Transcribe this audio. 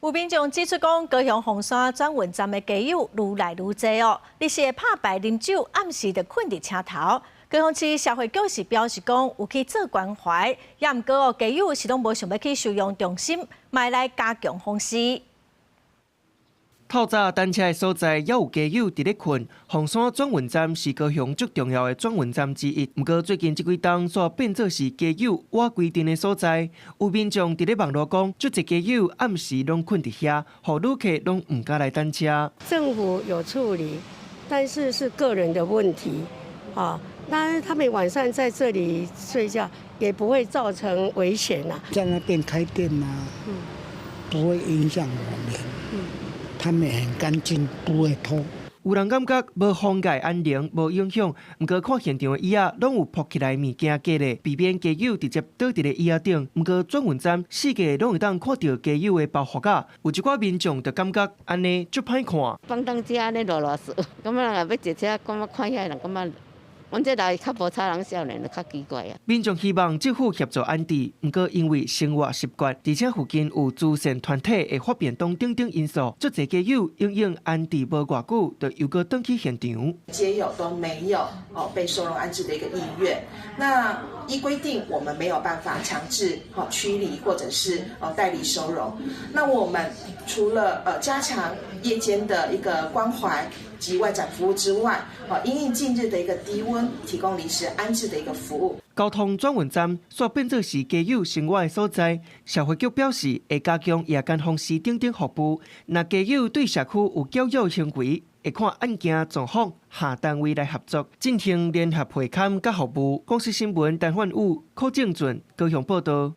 有民众指出讲，高雄凤山转运站的加油愈来愈多哦，你是会拍牌啉酒，暗时就困伫车头。高雄市社会局是表示讲，有去做关怀，也毋过哦，加油是拢无想要去收容中心，买来加强防治。透早单车的所在也有加油伫咧困。凤山转运站是高雄最重要的转运站之一，不过最近这几冬煞变做是加油挖规定的所在。有民众伫咧网络讲，足侪加油暗时拢困伫遐，互旅客拢唔敢来单车。政府有处理，但是是个人的问题啊。当然，他们晚上在这里睡觉也不会造成危险呐。在那边开店嘛，不会影响我们。他们很干净，不会偷。有人感觉无妨碍安宁，无影响，不过看现场的椅仔拢有铺起来物件架咧，避免加油直接倒伫咧椅仔顶。不过转运站四界拢会当看到加油的包袱架，有一寡民众就感觉安尼足歹看。放当遮安尼落水，感觉人要坐车，感觉看遐人感觉。阮这代较无差人少年，就较奇怪啊。民众希望政府协助安置，不过因为生活习惯，而且附近有慈善团体会发便当等等因素，足侪家友应安置无偌久，就又搁登去现场。街友都没有被收容安置的一个意愿。那依规定，我们没有办法强制驱离或者是代理收容。那我们除了加强夜间的一个关怀及外展服务之外，因应近日的一个低温，提供临时安置的一个服务。交通转运站煞变作是家友生活的所在，社会局表示会加强夜间防治等等服务。若家友对社区有搅扰行为，会看案件状况下单位来合作，进行联合会勘甲服务。公司新闻陈焕武、柯正俊高雄报道。